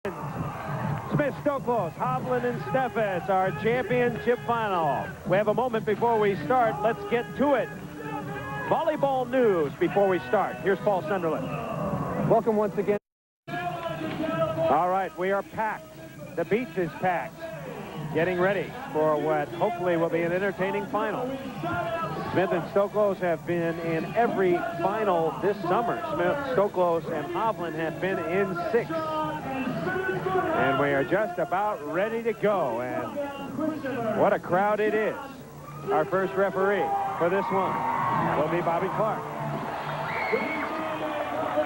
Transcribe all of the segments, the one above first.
Smith, Stoklos, Hovland, and Steffes, our championship final. We have a moment before we start. Let's get to it. Volleyball news before we start. Here's Paul Sunderland. Welcome once again. All right, we are packed. The beach is packed. Getting ready for what hopefully will be an entertaining final. Smith and Stoklos have been in every final this summer. Smith, Stoklos, and Hovland have been in 6. And we are just about ready to go. And what a crowd it is. Our first referee for this one will be Bobby Clark.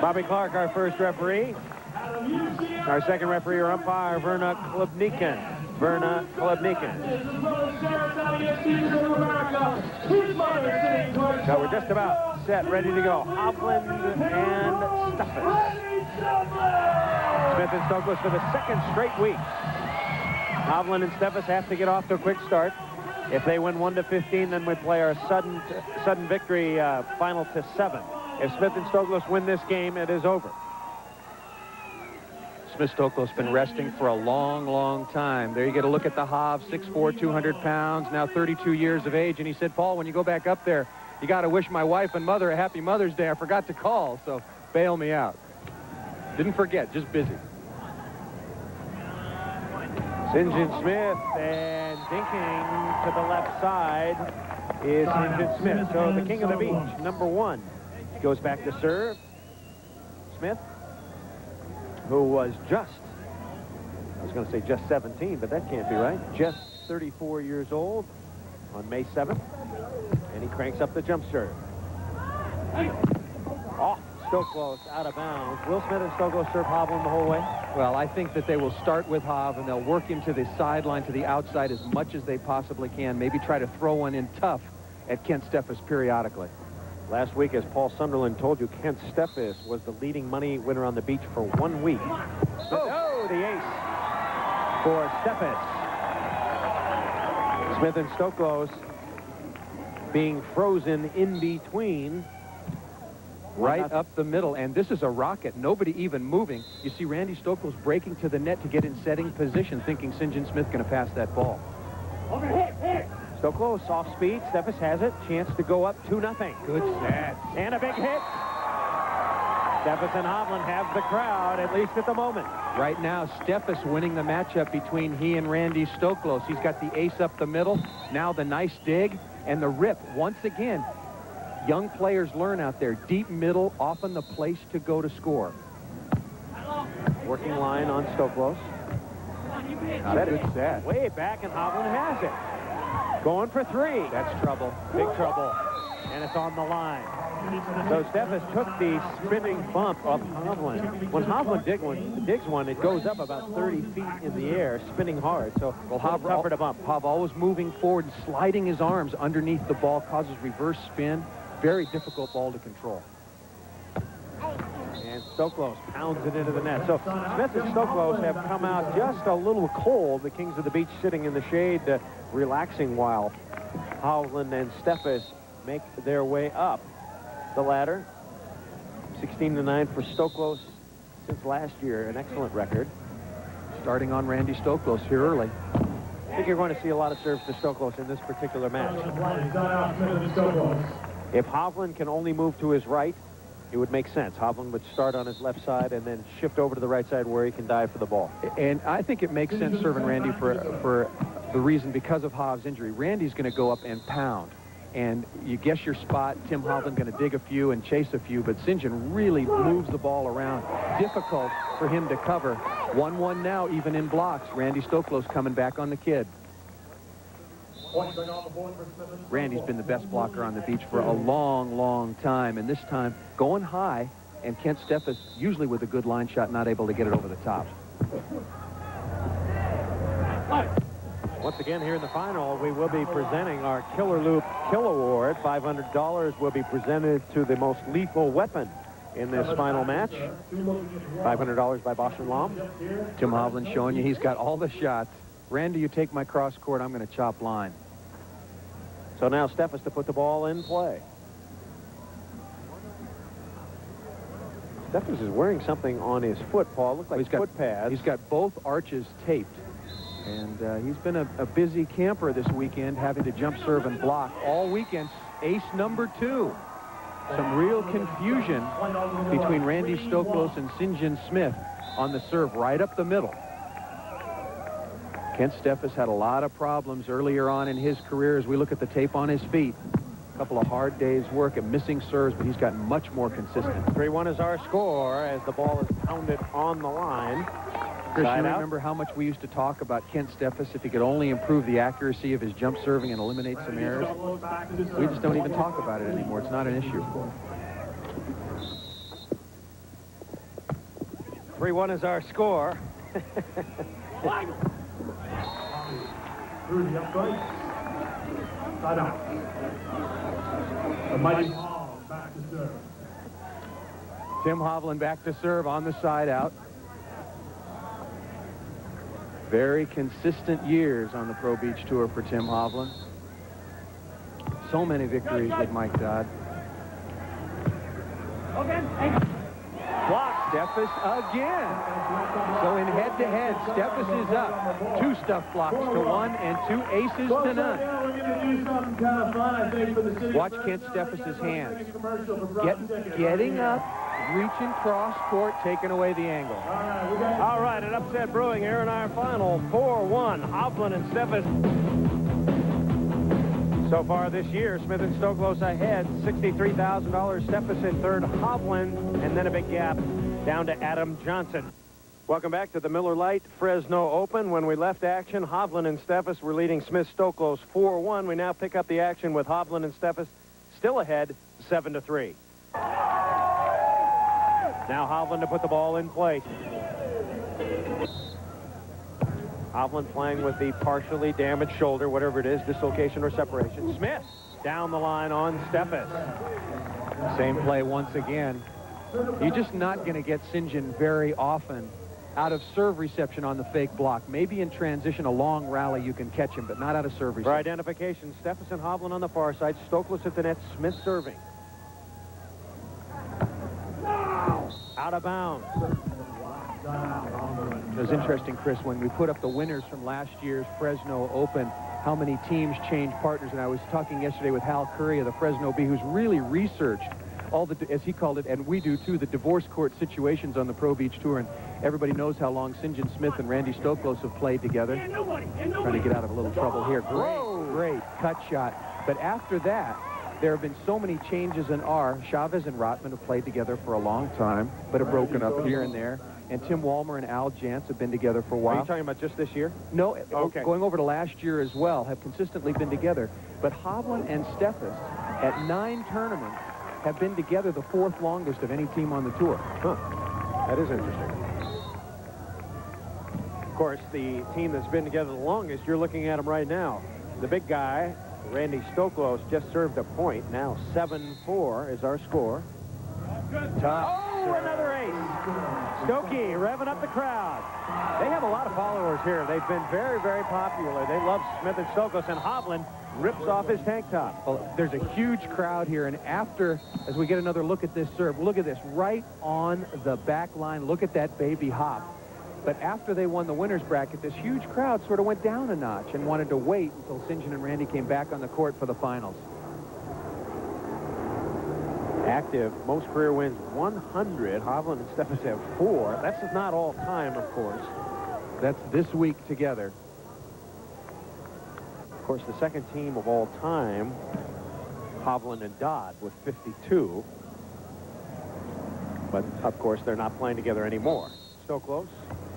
Bobby Clark, our first referee. Our second referee or umpire, Verna Klubnikin. Verna Klubnikin. So we're just about set, ready to go. Hovland and Steffes. Smith and Stoklos for the second straight week. Hovland and Steffes have to get off to a quick start. If they win 1-15, then we play our sudden victory final to 7. If Smith and Stoklos win this game, it is over. Smith Stoklos been resting for a long, long time. There you get a look at the Hov, 6'4", 200 pounds, now 32 years of age. And he said, Paul, when you go back up there, you got to wish my wife and mother a happy Mother's Day. I forgot to call, so bail me out. Didn't forget, just busy. St. John Smith, and dinking to the left side is St. John Smith. So the king of the beach, number 1, goes back to serve. Smith, who was just, I was going to say just 17, but that can't be right. Just 34 years old on May 7th. And he cranks up the jump serve. Off, Stoklos out of bounds. Will Smith and Stoklos serve Hovland the whole way? Well, I think that they will start with Hov, and they'll work him to the sideline, to the outside as much as they possibly can. Maybe try to throw one in tough at Kent Steffes periodically. Last week, as Paul Sunderland told you, Kent Steffes was the leading money winner on the beach for 1 week. Oh, the ace for Steffes. Smith and Stoklos being frozen in between. Right up the middle, and this is a rocket. Nobody even moving. You see Randy Stoklos breaking to the net to get in setting position, thinking St. John Smith going to pass that ball. Stoklos off speed. Steffes has it. Chance to go up 2-0. Good set. And a big hit. Steffes and Hovland have the crowd, at least at the moment. Right now, Steffes winning the matchup between he and Randy Stoklos. He's got the ace up the middle. Now the nice dig and the rip once again. Young players learn out there. Deep middle, often the place to go to score. Working line on Stoklos. Not a good set. Way back, and Hovland has it. Going for 3. That's trouble. Big trouble. And it's on the line. So Steffes took the spinning bump of Hovland. When Hovland digs one, it goes up about 30 feet in the air, spinning hard. So Hov suffered a bump. Hov always moving forward, sliding his arms underneath the ball, causes reverse spin. Very difficult ball to control. And Stoklos pounds it into the net. So Smith and Stoklos have come out just a little cold. The Kings of the Beach sitting in the shade, relaxing, while Hovland and Steffes make their way up the ladder. 16-9 for Stoklos since last year, an excellent record. Starting on Randy Stoklos here early. I think you're going to see a lot of serves to Stoklos in this particular match. If Hovland can only move to his right, it would make sense. Hovland would start on his left side and then shift over to the right side where he can dive for the ball. And I think it makes sense serving Randy for the reason because of Hov's injury. Randy's going to go up and pound. And you guess your spot. Tim Hovland going to dig a few and chase a few, but St. John really moves the ball around. Difficult for him to cover. 1-1 now, even in blocks. Randy Stoklos coming back on the kid. Randy's been the best blocker on the beach for a long, long time, and this time going high, and Kent Steffes, usually with a good line shot, not able to get it over the top. Once again, here in the final, we will be presenting our Killer Loop Kill Award. $500 will be presented to the most lethal weapon in this final match. $500 by Bosch and Lom. Tim Hovland showing you he's got all the shots. Randy, you take my cross court, I'm going to chop line. So now Steffes to put the ball in play. Steffes is wearing something on his foot, Paul. Looks like foot pads. He's got both arches taped. And he's been a busy camper this weekend, having to jump serve and block all weekend. Ace number 2. Some real confusion between Randy Stoklos and St. Smith on the serve right up the middle. Kent Steffes had a lot of problems earlier on in his career as we look at the tape on his feet. A couple of hard days' work and missing serves, but he's gotten much more consistent. 3-1 is our score as the ball is pounded on the line. Chris, you remember how much we used to talk about Kent Steffes if he could only improve the accuracy of his jump serving and eliminate some errors? We just don't even talk about it anymore. It's not an issue. 3-1 is our score. Through the upright. Side out. The mighty Hovland back to serve. Tim Hovland back to serve on the side out. Very consistent years on the Pro Beach Tour for Tim Hovland. So many victories with Mike Dodd. Block Steffes again. So in head-to-head, Steffes is up. 2 stuff blocks to 1 and 2 aces to none. Watch Kent Steffes' hands. Getting up, reaching cross court, taking away the angle. All right, an upset brewing here in our final. 4-1, Hovland and Steffes. So far this year, Smith and Stoklos ahead, $63,000. Steffes in third, Hovland, and then a big gap down to Adam Johnson. Welcome back to the Miller Lite Fresno Open. When we left action, Hovland and Steffes were leading Smith Stoklos 4-1. We now pick up the action with Hovland and Steffes still ahead 7-3. Now Hovland to put the ball in play. Hovland playing with the partially damaged shoulder, whatever it is, dislocation or separation. Smith down the line on Steffes. Same play once again. You're just not going to get St. very often out of serve reception on the fake block. Maybe in transition, a long rally, you can catch him, but not out of serve reception. For identification, Steffes and Hovland on the far side. Stoklos at the net, Smith serving. Out of bounds. It was interesting, Chris, when we put up the winners from last year's Fresno Open, how many teams changed partners. And I was talking yesterday with Hal Curry of the Fresno Bee, who's really researched all the, as he called it, and we do too, the divorce court situations on the Pro Beach Tour. And everybody knows how long St. Smith and Randy Stoklos have played together. Trying to get out of a little trouble here. Great cut shot. But after that, there have been so many changes in R. Chavez and Rotman have played together for a long time, but have broken up here and there. And Tim Walmer and Al Jantz have been together for a while. Are you talking about just this year? No, okay. Going over to last year as well, have consistently been together. But Hovland and Steffes, at 9 tournaments, have been together the 4th longest of any team on the tour. Huh. That is interesting. Of course, the team that's been together the longest, you're looking at him right now. The big guy, Randy Stoklos, just served a point. Now 7-4 is our score. Tough. Oh, another ace. Stokey revving up the crowd. They have a lot of followers here. They've been very, very popular. They love Smith and Stoklos, and Hovland rips off his tank top. Well, there's a huge crowd here, and after, as we get another look at this serve, look at this, right on the back line. Look at that baby hop. But after they won the winner's bracket, this huge crowd sort of went down a notch and wanted to wait until St. and Randy came back on the court for the finals. Active, most career wins 100. Hovland and Steffes have 4. That's not all time, of course. That's this week together. Of course, the second team of all time, Hovland and Dodd with 52. But, of course, they're not playing together anymore. Stoklos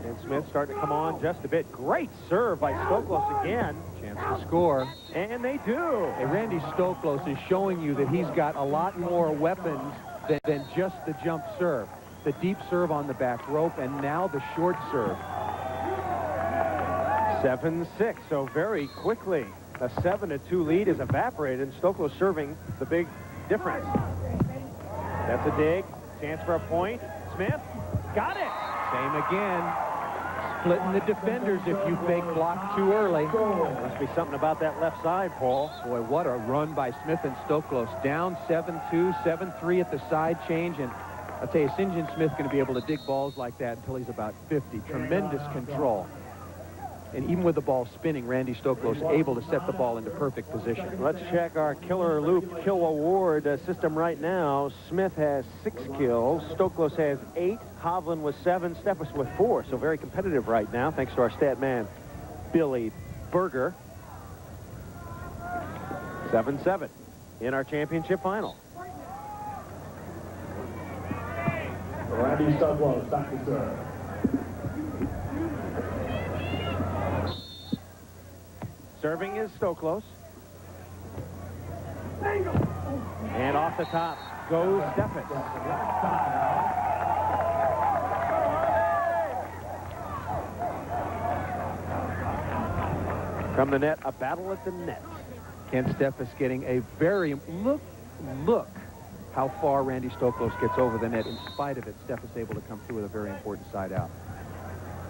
and Smith starting to come on just a bit. Great serve by Stoklos again. Chance to score. And they do. Hey, Randy Stoklos is showing you that he's got a lot more weapons than just the jump serve. The deep serve on the back rope, and now the short serve. 7-6, so very quickly. A 7-2 lead is evaporated, and Stoklos serving the big difference. That's a dig. Chance for a point. Smith got it. Same again. Splitting the defenders if you fake block too early. Must be something about that left side, Paul. Boy, what a run by Smith and Stoklos. Down 7-2, 7-3 at the side change, and I'll tell you, St. John Smith going to be able to dig balls like that until he's about 50. Tremendous control. And even with the ball spinning, Randy Stoklos able to set the ball into perfect position. Let's check our Killer Loop Kill Award system right now. Smith has 6 kills. Stoklos has 8. Hovland with 7. Steffes with 4. So very competitive right now, thanks to our stat man, Billy Berger. 7-7 in our championship final. Randy Stoklos, back to serve. Serving is Stoklos. And off the top goes Steffes. From the net, a battle at the net. Kent Steffes getting a very... Look how far Randy Stoklos gets over the net. In spite of it, Steffes able to come through with a very important side out.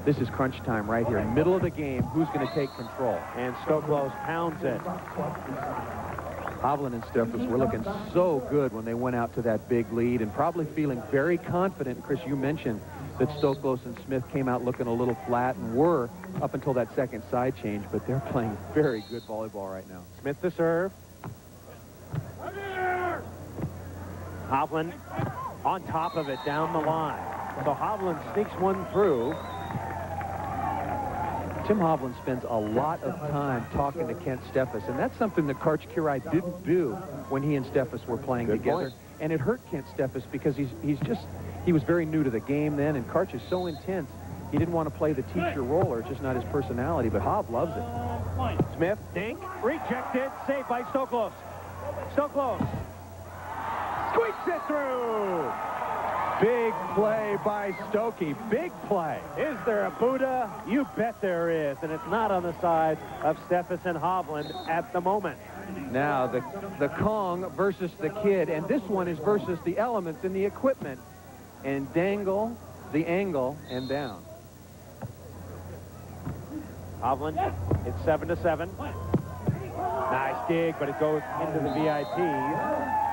This is crunch time right here. Middle of the game, who's going to take control? And Stoklos pounds it. Hovland and Steffes were looking so good when they went out to that big lead and probably feeling very confident. Chris, you mentioned that Stoklos and Smith came out looking a little flat and were up until that second side change, but they're playing very good volleyball right now. Smith to serve. Hovland on top of it down the line. So Hovland sneaks one through. Tim Hovland spends a lot of time talking to Kent Steffes, and that's something that Karch Kirai didn't do when he and Steffes were playing together. And it hurt Kent Steffes because he was very new to the game then, and Karch is so intense, he didn't want to play the teacher role, or it's just not his personality, but Hov loves it. Smith, dink, rejected, saved by Stoklos. Stoklos squeaks it through. Big play by Stokey. Big play. Is there a Buddha? You bet there is. And it's not on the side of Steffes and Hovland at the moment. Now the Kong versus the Kid. And this one is versus the elements and the equipment. And dangle, the angle, and down. Hovland, it's 7-7. Nice dig, but it goes into the VIPs.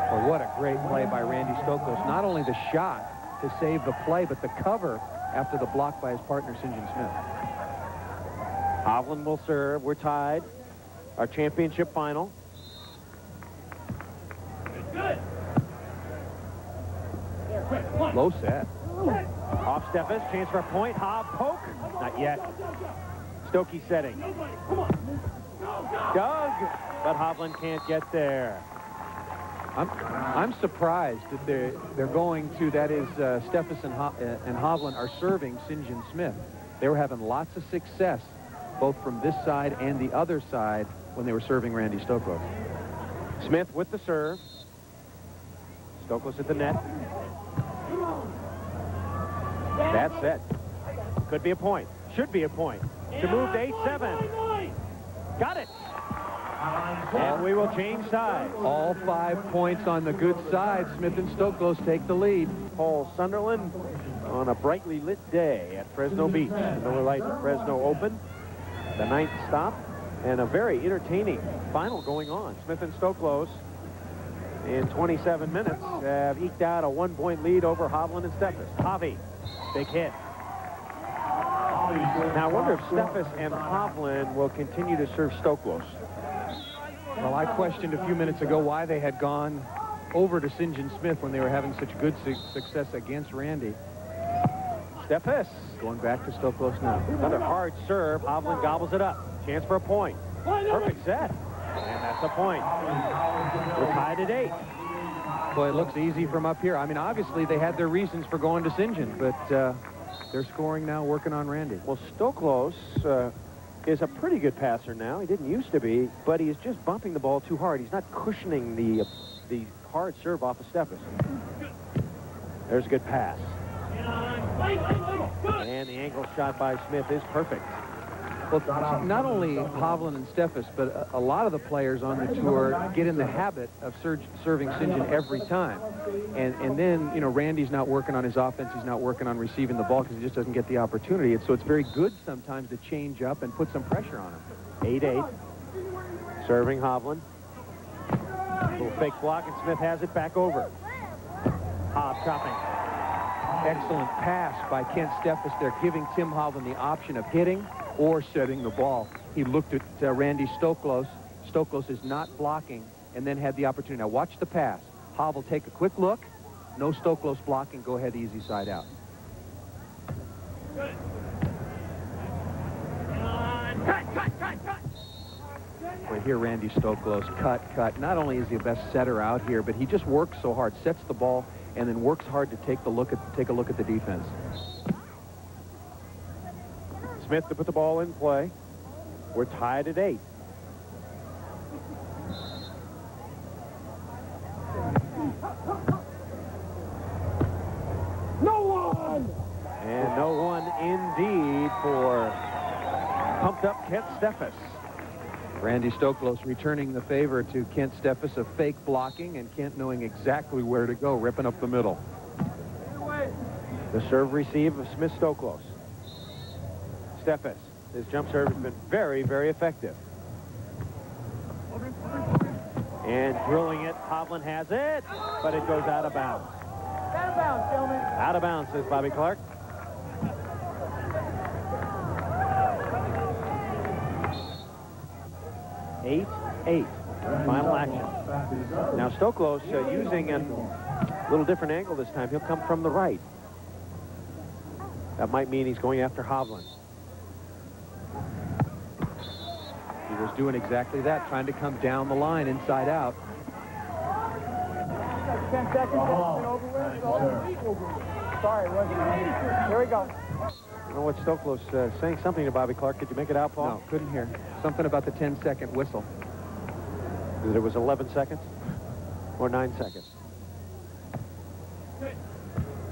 Well, what a great play by Randy Stoklos. Not only the shot to save the play, but the cover after the block by his partner, St. John Smith. Hovland will serve. We're tied. Our championship final. Low set. Off Steffes. Chance for a point. Hov poke. Not yet. Stokey setting. Doug. But Hovland can't get there. I'm surprised that they're going to, that is, Steffes and Hovland are serving St. John Smith. They were having lots of success, both from this side and the other side, when they were serving Randy Stoklos. Smith with the serve. Stoklos at the net. That's it. Could be a point. Should be a point. To move to 8-7. Got it. And we will change sides. All 5 points on the good side. Smith and Stoklos take the lead. Paul Sunderland on a brightly lit day at Fresno Beach. The Miller Lite Fresno Open. The 9th stop. And a very entertaining final going on. Smith and Stoklos in 27 minutes have eked out a 1-point lead over Hovland and Steffes. Javi, big hit. Now I wonder if Steffes and Hovland will continue to serve Stoklos. Well, I questioned a few minutes ago why they had gone over to St. John Smith when they were having such good success against Randy. Steffes going back to Stoklos now. Another hard serve. Hovland gobbles it up. Chance for a point. Perfect set. And that's a point. We're tied at 8. Boy, it looks easy from up here. I mean, obviously they had their reasons for going to St. John, but they're scoring now, working on Randy. Well, Stoklos is a pretty good passer now. He didn't used to be, but he is just bumping the ball too hard. He's not cushioning the hard serve off of Steffes. There's a good pass. And the angle shot by Smith is perfect. Well, not only Hovland and Steffes, but a lot of the players on the tour get in the habit of serving St. John every time. And then, you know, Randy's not working on his offense. He's not working on receiving the ball because he just doesn't get the opportunity. And so it's very good sometimes to change up and put some pressure on him. 8-8. Serving Hovland. Little fake block, and Smith has it back over. Hobb chopping. Excellent pass by Kent Steffes. They're giving Tim Hovland the option of hitting or setting the ball. He looked at Randy Stoklos. Stoklos is not blocking and then had the opportunity. Now watch the pass. Hovland will take a quick look. No Stoklos blocking. Go ahead, easy side out. Well, here Randy Stoklos cut. Not only is he the best setter out here, but he just works so hard, sets the ball, and then works hard to take a look at the defense. Smith to put the ball in play. We're tied at 8. No one! And no one indeed for pumped up Kent Steffes. Randy Stoklos returning the favor to Kent Steffes of fake blocking, and Kent knowing exactly where to go, ripping up the middle. The serve receive of Smith Stoklos. Steffes, his jump serve has been very, very effective. And drilling it, Hovland has it, but it goes out of bounds. Out of bounds, gentlemen. Out of bounds, says Bobby Clark. Eight. Final action. Now Stoklos using a little different angle this time. He'll come from the right. That might mean he's going after Hovland. He was doing exactly that, trying to come down the line inside out. 10 seconds. Over with. It's all over. Sorry, it wasn't. Here we go. I don't know what Stoklos saying something to Bobby Clark. Could you make it out, Paul? No, couldn't hear. Something about the 10-second whistle. That it was 11 seconds or 9 seconds.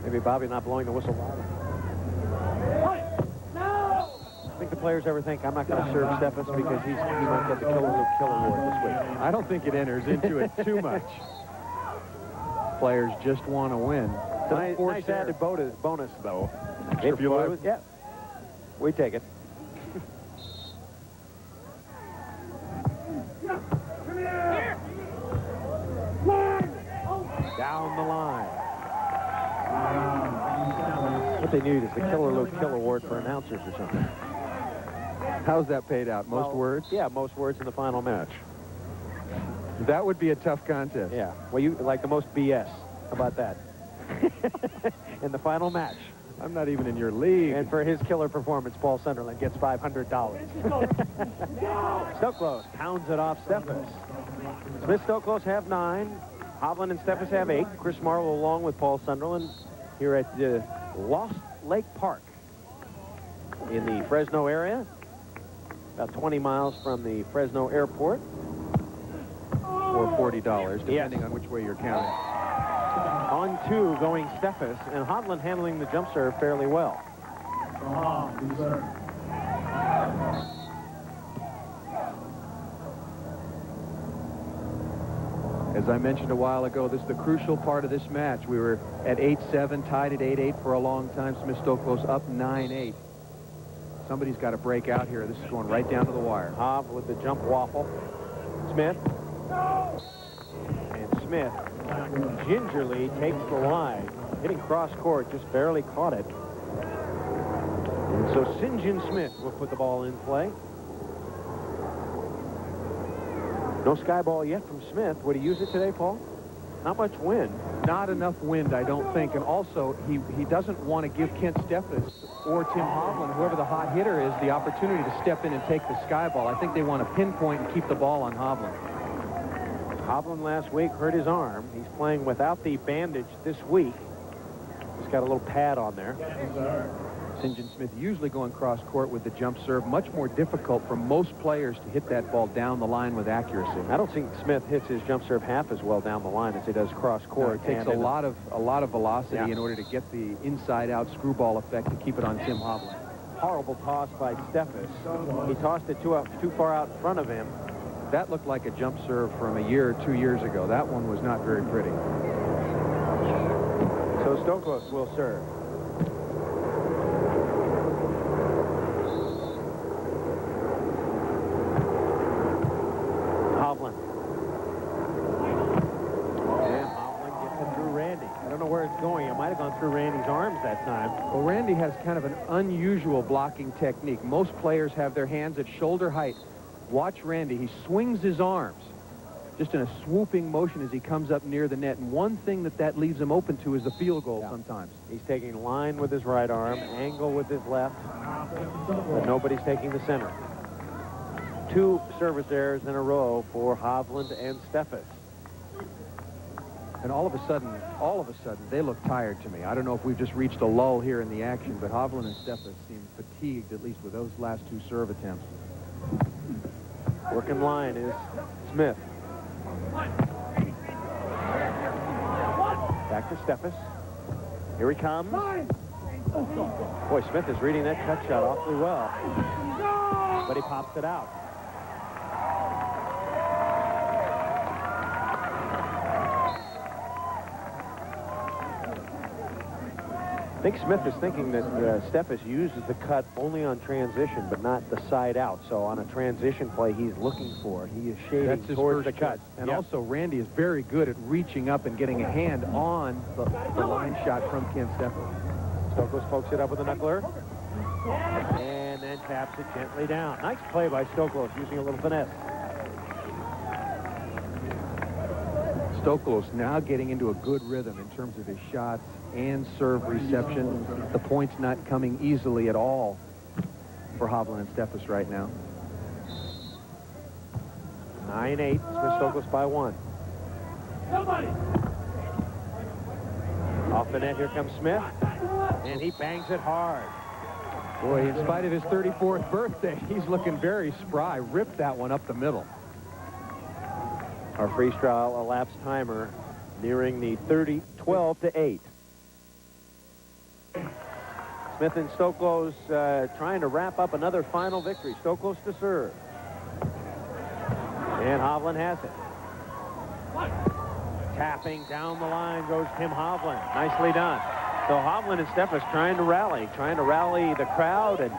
Maybe Bobby not blowing the whistle loud. I think the players ever think, I'm not going to serve Steffes because he might get the Killer Award this week. I don't think it enters into it too much. Players just want to win. Nice added bonus, though. If you lose, yeah, we take it. Down the line. What they need is the Killer Award for announcers or something. How's that paid out? Most words? Yeah, most words in the final match. That would be a tough contest. Yeah. Well, you like the most BS. How about that? In the final match. I'm not even in your league. And for his killer performance, Paul Sunderland gets $500. Stoklos pounds it off Steffes. Smith Stoklos have 9. Hovland and Steffes have 8. Chris Marlowe along with Paul Sunderland here at Lost Lake Park in the Fresno area. About 20 miles from the Fresno airport. Or $40, depending on which way you're counting. On 2 going Steffes, and Hovland handling the jump serve fairly well. As I mentioned a while ago, this is the crucial part of this match. We were at 8-7, tied at 8-8 for a long time. Smith Stoklos up 9-8. Somebody's got to break out here. This is going right down to the wire. Hobb with the jump waffle. Smith. And Smith gingerly takes the line. Hitting cross court, just barely caught it. And so St. John Smith will put the ball in play. No sky ball yet from Smith. Would he use it today, Paul? Not much wind. Not enough wind, I don't think. And also, he doesn't want to give Kent Steffes or Tim Hovland, whoever the hot hitter is, the opportunity to step in and take the sky ball. I think they want to pinpoint and keep the ball on Hovland. Hovland last week hurt his arm. He's playing without the bandage this week. He's got a little pad on there. St. John Smith usually going cross court with the jump serve. Much more difficult for most players to hit that ball down the line with accuracy. I don't think Smith hits his jump serve half as well down the line as he does cross court. No, it takes a lot of velocity in order to get the inside out screwball effect to keep it on Tim Hovland. Horrible toss by Steffes. He tossed it too far out in front of him. That looked like a jump serve from a year or 2 years ago. That one was not very pretty. So Stoklos will serve. Hovland. And Hovland gets it through Randy. I don't know where it's has kind of an unusual blocking technique. Most players have their hands at shoulder height. Watch Randy. He swings his arms just in a swooping motion as he comes up near the net. And one thing that leaves him open to is the field goal sometimes. He's taking line with his right arm, angle with his left, but nobody's taking the center. 2 service errors in a row for Hovland and Steffes. And all of a sudden, they look tired to me. I don't know if we've just reached a lull here in the action, but Hovland and Steffes seem fatigued, at least with those last 2 serve attempts. Working line is Smith. Back to Steffes. Here he comes. Boy, Smith is reading that cut shot awfully well. But he pops it out. I think Smith is thinking that Steffes uses the cut only on transition, but not the side out. So on a transition play, he's looking for it. He is shading towards the cut. And also, Randy is very good at reaching up and getting a hand on the line shot from Ken Steffes. Stoklos pokes it up with a knuckler. And then taps it gently down. Nice play by Stoklos, using a little finesse. Stoklos now getting into a good rhythm in terms of his shots and serve reception. The point's not coming easily at all for Hovland and Steffes right now. 9-8, Stoklos by 1. Off the net, here comes Smith. And he bangs it hard. Boy, in spite of his 34th birthday, he's looking very spry. Ripped that one up the middle. Our freestyle elapsed timer nearing the 12-8. Smith and Stoklos trying to wrap up another final victory. Stoklos to serve. And Hovland has it. Tapping down the line goes Tim Hovland. Nicely done. So Hovland and Steffes trying to rally the crowd and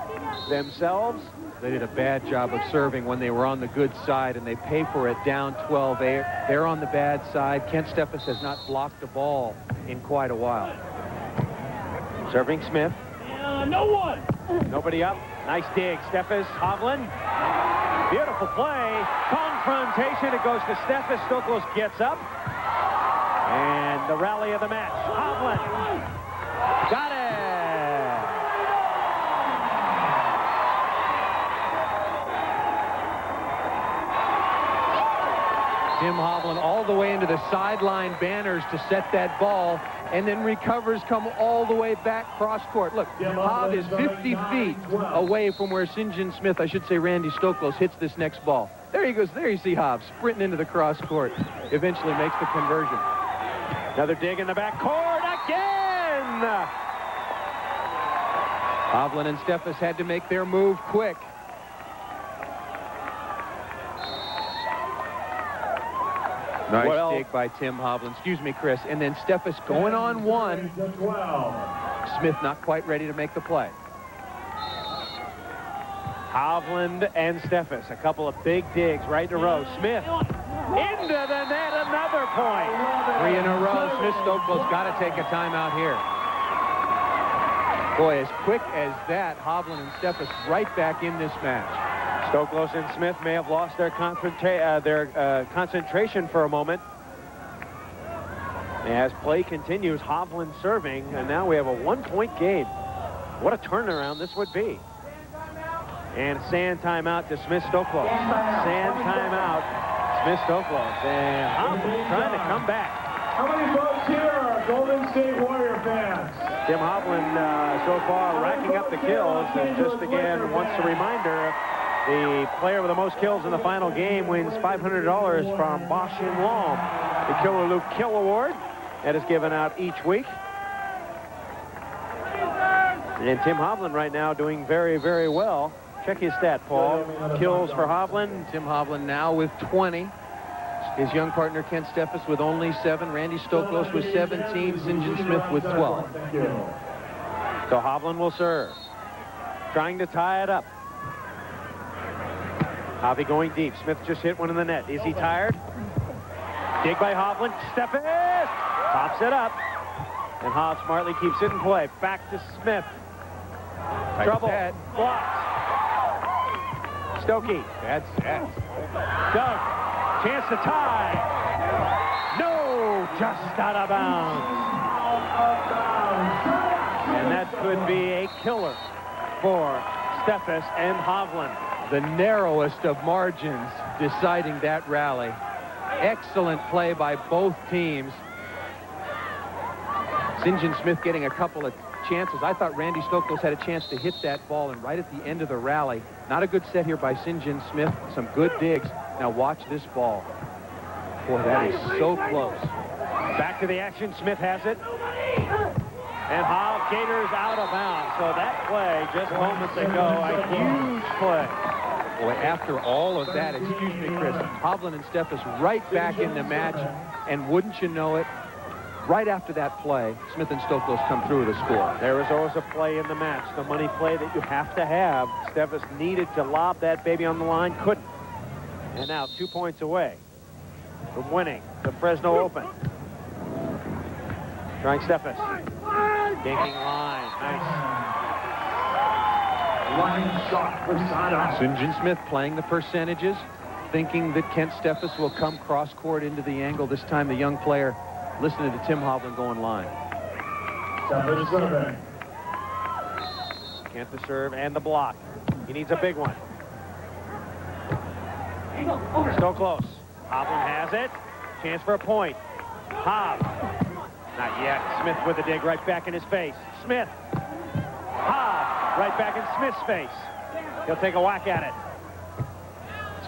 themselves. They did a bad job of serving when they were on the good side, and they pay for it down 12-8. They're on the bad side. Ken Steffes has not blocked a ball in quite a while. Serving Smith. No one. Nobody up. Nice dig. Steffes, Hovland. Beautiful play. Confrontation. It goes to Steffes. Stoklos gets up. And the rally of the match. Hovland. Got it. Tim Hovland all the way into the sideline banners to set that ball, and then recovers, come all the way back cross court. Look, Hov is 50 feet away from where St. John Smith, I should say Randy Stoklos, hits this next ball. There he goes. There you see Hov sprinting into the cross court. Eventually makes the conversion. Another dig in the back court again. Hovland and Steffes had to make their move quick. Nice dig by Tim Hovland. Excuse me, Chris. And then Steffes going on one. Smith not quite ready to make the play. Hovland and Steffes, a couple of big digs right in a row. Smith into the net, another point. 3 in a row. Smith Stoklos got to take a timeout here. Boy, as quick as that, Hovland and Steffes right back in this match. Stoklos and Smith may have lost their concentration for a moment. As play continues, Hovland serving, and now we have a 1-point game. What a turnaround this would be. And sand timeout to Smith Stoklos. Sand timeout, Smith Stoklos. And Hovland trying to come back. How many folks here are Golden State Warrior fans? Tim Hovland so far racking up the kills. And just again, once a reminder, the player with the most kills in the final game wins $500 from Bosch and Long, the Killer Luke Kill Award that is given out each week. And Tim Hovland right now doing very, very well. Check his stat, Paul. Kills for Hovland. Tim Hovland now with 20. His young partner, Ken Steffes, with only 7. Randy Stoklos with 17. St. John Smith with 12. So Hovland will serve. Trying to tie it up. Javi going deep. Smith just hit one in the net. Is he tired? Dig by Hovland. Steffes pops it up. And Hov smartly keeps it in play. Back to Smith. Trouble. Set. Blocked. Stokey. That's set. Doug. Chance to tie. No, just out of bounds. And that could be a killer for Steffes and Hovland. The narrowest of margins deciding that rally. Excellent play by both teams. St. John Smith getting a couple of chances. I thought Randy Stoklos had a chance to hit that ball, and right at the end of the rally, not a good set here by St. John Smith. Some good digs. Now watch this ball. Boy, that is so close. Back to the action. Smith has it. And Hov Gators out of bounds. So that play just moments ago, a huge play. Boy, after all of that, excuse me, Chris, Hovland and Steffes right back in the match. And wouldn't you know it, right after that play, Smith and Stoklos come through with a score. There was always a play in the match, the money play that you have to have. Steffes needed to lob that baby on the line, couldn't. And now 2 points away from winning the Fresno Open. Trying Steffes. Dinking line. Nice. Line shot for Sada. St. John Smith playing the percentages, thinking that Kent Steffes will come cross-court into the angle. This time the young player listening to Tim Hovland go in line. Steffes serving. Kent the serve and the block. He needs a big one. Stoklos. Hovland has it. Chance for a point. Hov. Not yet. Smith with a dig right back in his face. Smith. Hov. Right back in Smith's face. He'll take a whack at it.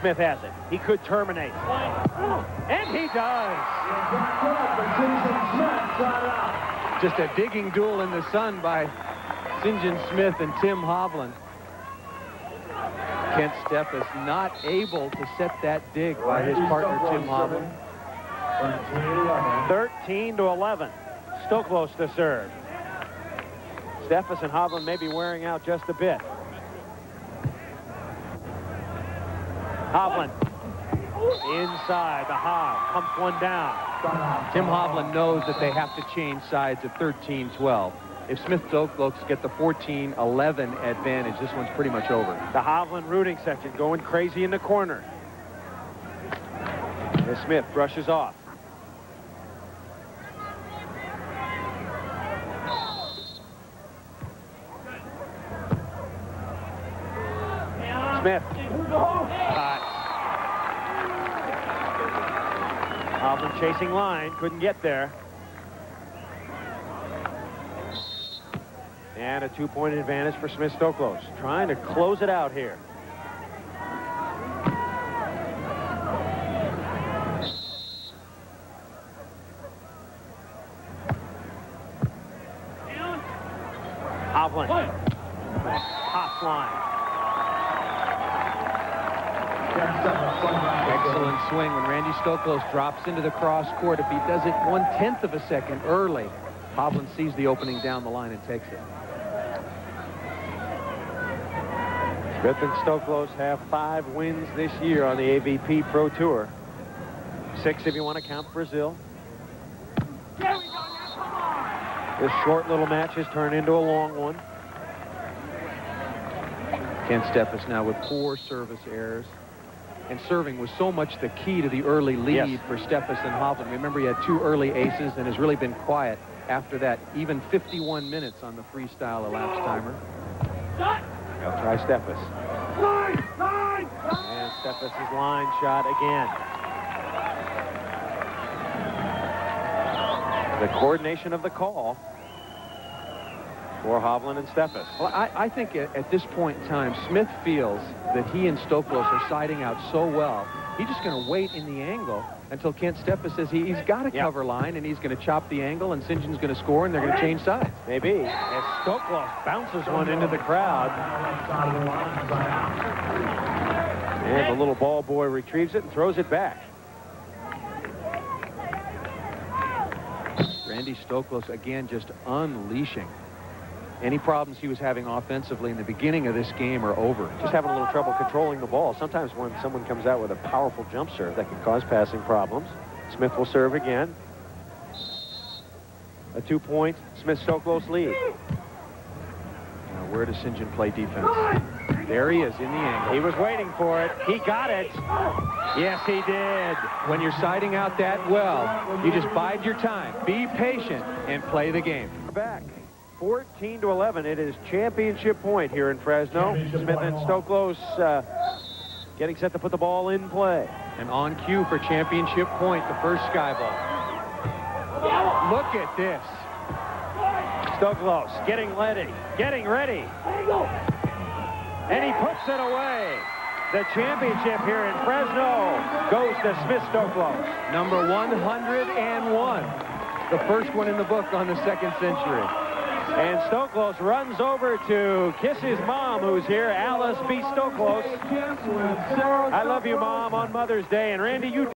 Smith has it. He could terminate. And he does. Just a digging duel in the sun by St. John Smith and Tim Hovland. Kent Steffes not able to set that dig by his partner, Tim Hovland. 13-11. Stoklos to serve. Steffes and Hovland may be wearing out just a bit. Hovland inside the Hov. Pumps one down. Tim Hovland knows that they have to change sides at 13-12. If Smith Stoklos get the 14-11 advantage, this one's pretty much over. The Hovland rooting section going crazy in the corner. As Smith brushes off. Smith. Cut. Hovland chasing line. Couldn't get there. And a 2-point advantage for Smith Stoklos. Trying to close it out here. Hovland. Top line. Excellent swing when Randy Stoklos drops into the cross court. If he does it 1/10 of a second early, Hovland sees the opening down the line and takes it. Smith and Stoklos have 5 wins this year on the AVP Pro Tour. 6 if you want to count Brazil. This short little match has turned into a long one. Kent Steffes now with 4 service errors. And serving was so much the key to the early lead for Steffes and Hovland. Remember, he had 2 early aces and has really been quiet after that. Even 51 minutes on the freestyle elapsed timer. They'll try Steffes. And Steffes' line shot again. The coordination of the call for Hovland and Steffes. Well, I think at this point in time, Smith feels that he and Stoklos are siding out so well. He's just going to wait in the angle until Kent Steffes says he's got a cover line, and he's going to chop the angle, and St. John's going to score, and they're going to change sides. Maybe. As Stoklos bounces one into the crowd. And the little ball boy retrieves it and throws it back. Randy Stoklos, again, just unleashing. Any problems he was having offensively in the beginning of this game are over. Just having a little trouble controlling the ball. Sometimes when someone comes out with a powerful jump serve, that can cause passing problems. Smith will serve again. A 2-point Smith Stoklos lead. Now Where does St. John play defense? There he is in the angle. He was waiting for it. He got it. Yes, he did. When you're siding out that well, you just bide your time, be patient, and play the game. Back 14-11. It is championship point here in Fresno. Smith and Stoklos getting set to put the ball in play. And on cue for championship point, the first sky ball. Look at this. Stoklos getting ready. And he puts it away. The championship here in Fresno goes to Smith Stoklos. Number 101. The first one in the book on the second century. And Stoklos runs over to kiss his mom, who's here, Alice B. Stoklos. I love you, Mom, on Mother's Day. And Randy, you